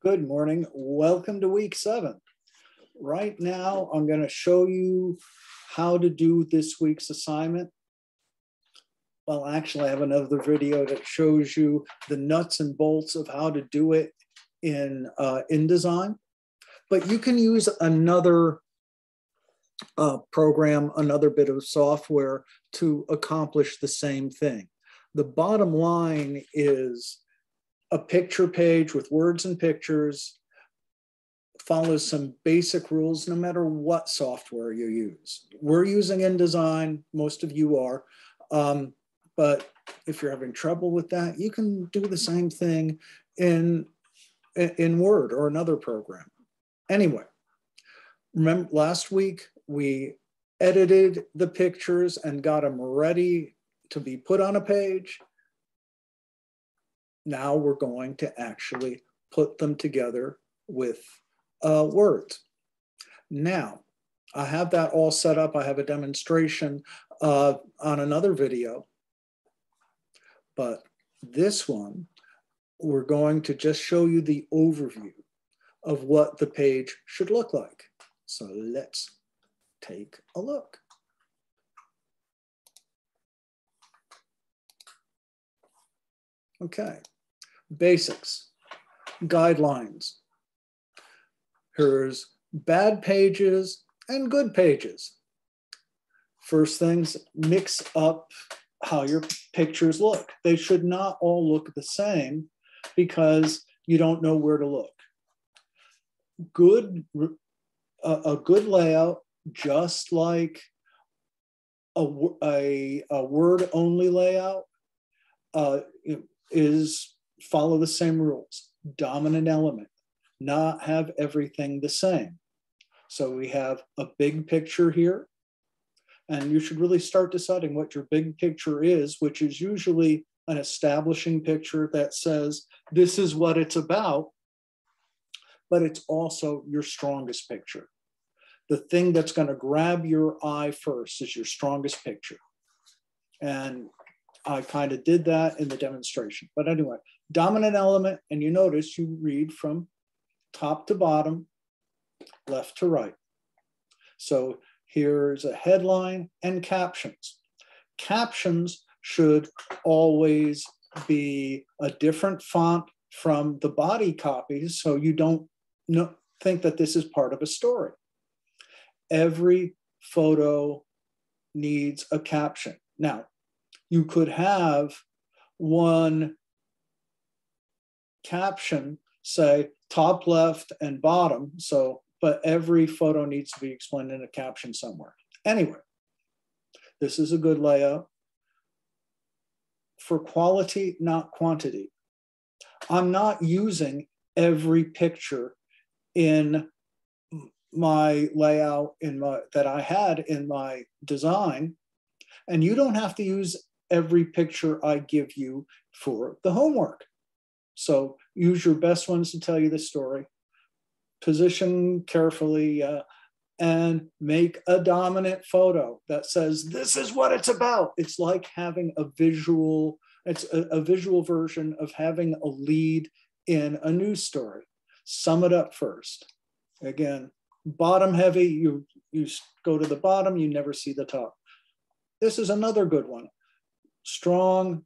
Good morning. Welcome to week 7. Right now, I'm going to show you how to do this week's assignment. Well, actually, I have another video that shows you the nuts and bolts of how to do it in InDesign. But you can use another program, another bit of software to accomplish the same thing. The bottom line is a picture page with words and pictures follows some basic rules no matter what software you use. We're using InDesign, most of you are, but if you're having trouble with that, you can do the same thing in Word or another program. Anyway, remember last week we edited the pictures and got them ready to be put on a page. Now we're going to actually put them together with words. Now, I have that all set up. I have a demonstration on another video. But this one, we're going to just show you the overview of what the page should look like. So let's take a look. Okay. Basics, guidelines. Here's bad pages and good pages. First things, mix up how your pictures look. They should not all look the same because you don't know where to look. A good layout, just like a word-only layout, is follow the same rules. Dominant element, not have everything the same. So we have a big picture here, and you should really start deciding what your big picture is, which is usually an establishing picture that says, this is what it's about, but it's also your strongest picture. The thing that's going to grab your eye first is your strongest picture. And I kind of did that in the demonstration. But anyway, dominant element, and you notice you read from top to bottom, left to right. So here's a headline and captions. Captions should always be a different font from the body copies, so you don't think that this is part of a story. Every photo needs a caption. Now, you could have one caption say top left and bottom, but every photo needs to be explained in a caption somewhere. Anyway, this is a good layout for quality, not quantity. I'm not using every picture in my layout that I had in my design, and you don't have to use every picture I give you for the homework. So use your best ones to tell you the story, position carefully, and make a dominant photo that says, this is what it's about. It's like having a visual, it's a visual version of having a lead in a news story. Sum it up first. Again, bottom heavy, you go to the bottom, you never see the top. This is another good one. Strong,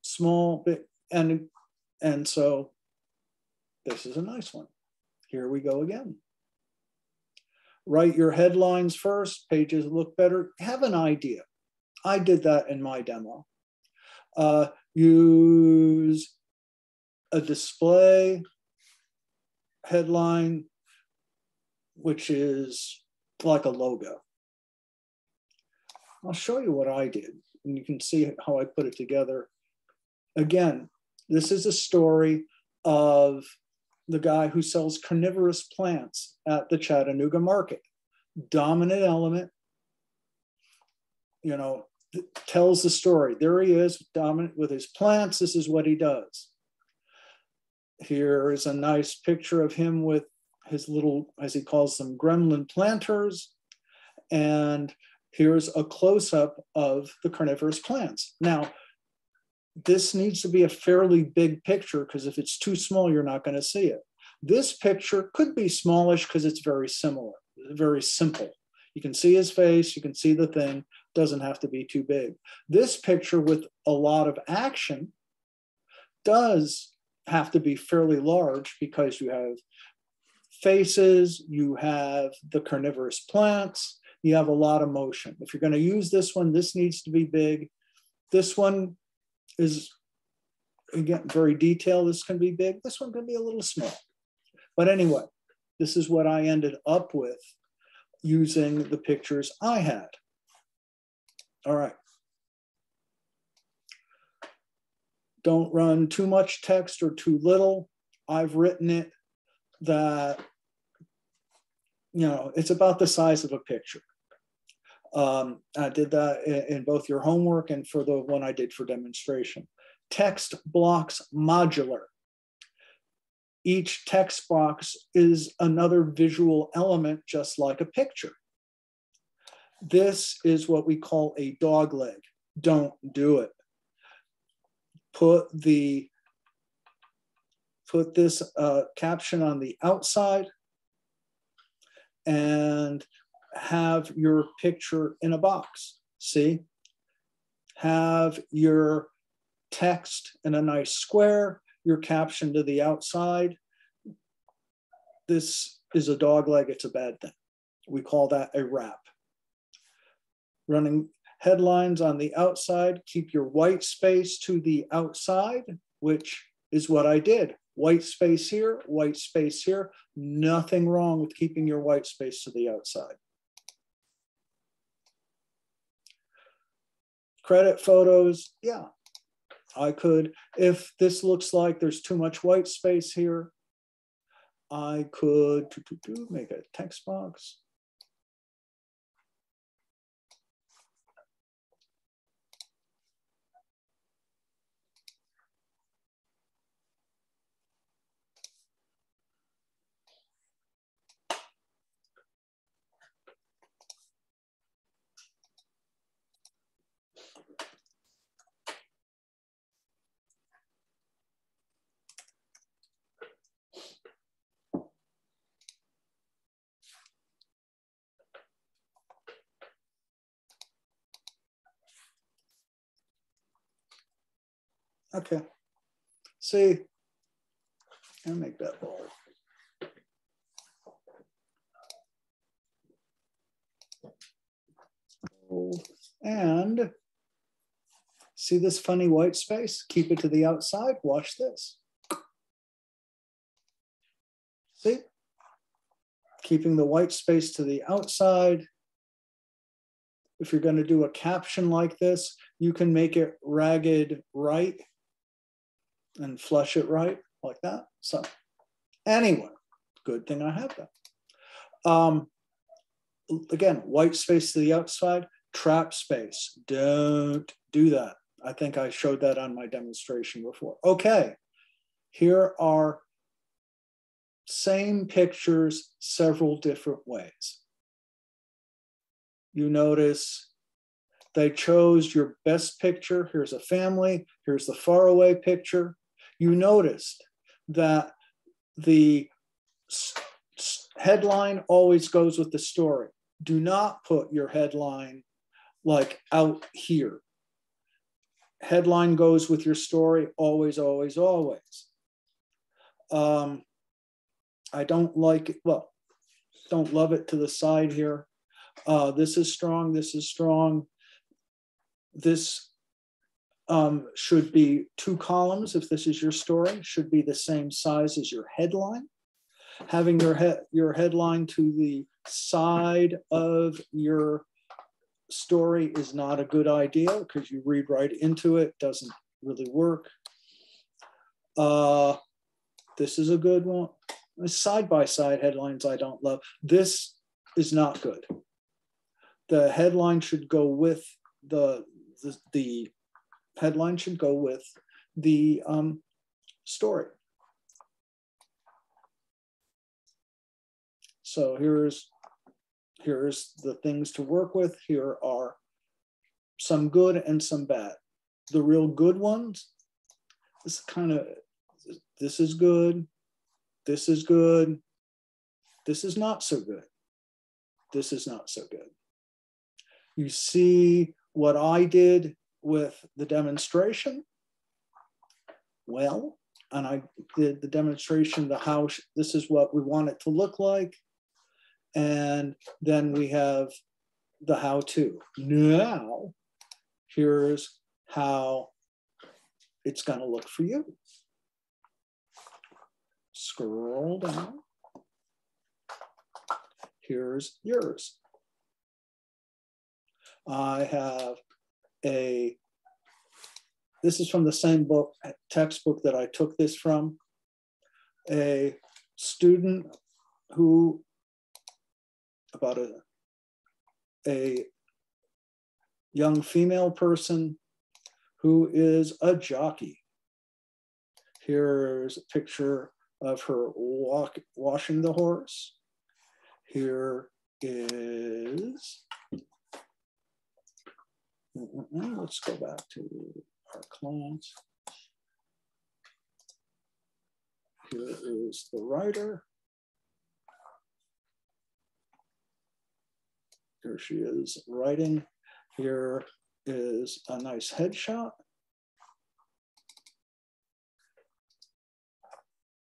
small, big, and so this is a nice one. Here we go again. Write your headlines first, pages look better. Have an idea. I did that in my demo. Use a display headline, which is like a logo. I'll show you what I did, and you can see how I put it together. Again, this is a story of the guy who sells carnivorous plants at the Chattanooga market. Dominant element, tells the story. There he is, dominant with his plants. This is what he does. Here is a nice picture of him with his little, as he calls them, gremlin planters. And here's a close-up of the carnivorous plants. Now, this needs to be a fairly big picture because if it's too small, you're not going to see it. This picture could be smallish because it's very similar, very simple. You can see his face, you can see the thing, doesn't have to be too big. This picture with a lot of action does have to be fairly large because you have faces, you have the carnivorous plants, you have a lot of motion. If you're going to use this one, this needs to be big. This one is, again, very detailed. This can be big. This one can be a little small. But anyway, this is what I ended up with using the pictures I had. All right. Don't run too much text or too little. I've written it that, you know, it's about the size of a picture. I did that in both your homework and for the one I did for demonstration. Text blocks modular. Each text box is another visual element, just like a picture. This is what we call a dog leg. Don't do it. Put this caption on the outside and have your picture in a box. See? Have your text in a nice square, your caption to the outside. This is a dog leg, it's a bad thing. We call that a wrap. Running headlines on the outside, keep your white space to the outside, which is what I did. White space here, white space here. Nothing wrong with keeping your white space to the outside. Credit photos, yeah. I could, if this looks like there's too much white space here, I could make a text box. Okay, see, I'll make that bold. And see this funny white space? Keep it to the outside, watch this. See? Keeping the white space to the outside. If you're going to do a caption like this, you can make it ragged right and flush it right like that. So anyway, good thing I have that. Again, white space to the outside, trap space. Don't do that. I think I showed that on my demonstration before. Okay, here are same pictures, several different ways. You notice they chose your best picture. Here's a family. Here's the faraway picture. You noticed that the headline always goes with the story. Do not put your headline like out here. Headline goes with your story, always, always, always. I don't like it, well, don't love it to the side here. This is strong, this is strong. This should be 2 columns if this is your story, should be the same size as your headline. Having your headline to the side of your story is not a good idea because you read right into it, doesn't really work. This is a good one. Side-by-side headlines I don't love. This is not good. The headline should go with the headline should go with the story. So here's the things to work with. Here are some good and some bad. The real good ones, this is good. This is good. This is not so good. This is not so good. You see what I did with the demonstration? Well, and I did the demonstration, the how this is what we want it to look like. And then we have the how-to. Now, here's how it's going to look for you. Scroll down. Here's yours. I have this is from the same book, textbook that I took this from. A student who, about a young female person who is a jockey. Here's a picture of her washing the horse. Here is, let's go back to our class. Here is the rider. Here she is riding. Here is a nice headshot.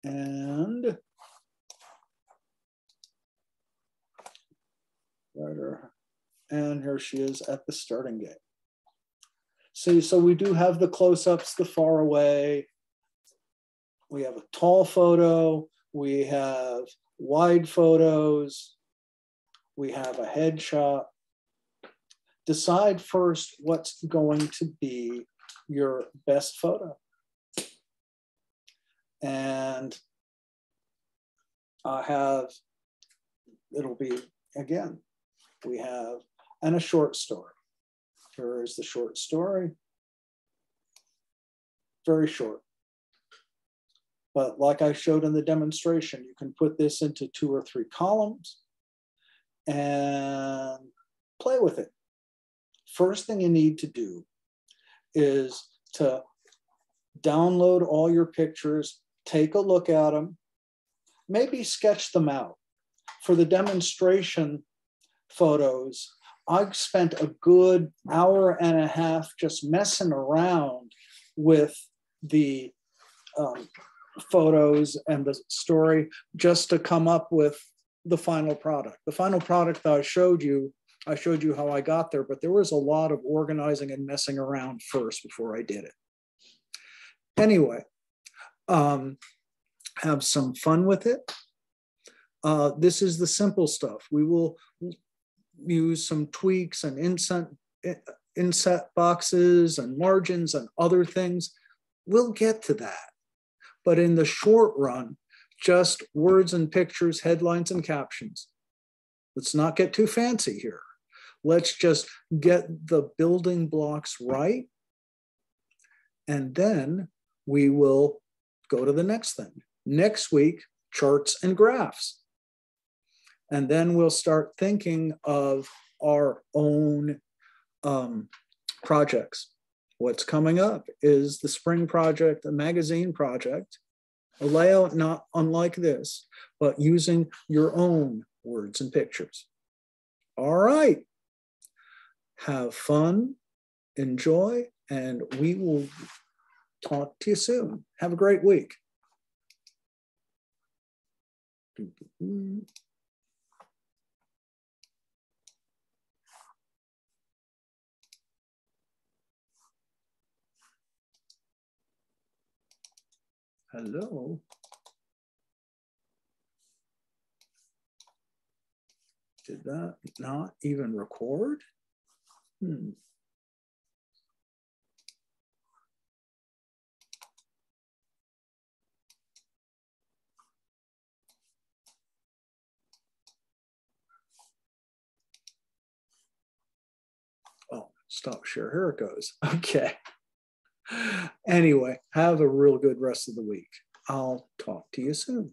And rider. And here she is at the starting gate. See, so we do have the close-ups, the far away. We have a tall photo. We have wide photos. We have a headshot. Decide first what's going to be your best photo. And I have, it'll be, again, we have, and a short story. Here is the short story. Very short. But like I showed in the demonstration, you can put this into 2 or 3 columns and play with it. First thing you need to do is to download all your pictures, take a look at them, maybe sketch them out. For the demonstration photos, I spent a good hour and a half just messing around with the photos and the story just to come up with the final product. The final product that I showed you how I got there, but there was a lot of organizing and messing around first before I did it. Anyway, have some fun with it. This is the simple stuff. We will use some tweaks and inset boxes and margins and other things. We'll get to that. But in the short run, just words and pictures, headlines and captions. Let's not get too fancy here. Let's just get the building blocks right. And then we will go to the next thing. Next week, charts and graphs. And then we'll start thinking of our own projects. What's coming up is the spring project, the magazine project, a layout not unlike this, but using your own words and pictures. All right. Have fun, enjoy, and we will talk to you soon. Have a great week. Hello. Did that not even record? Oh, stop share. Here it goes. Okay. Anyway, have a real good rest of the week. I'll talk to you soon.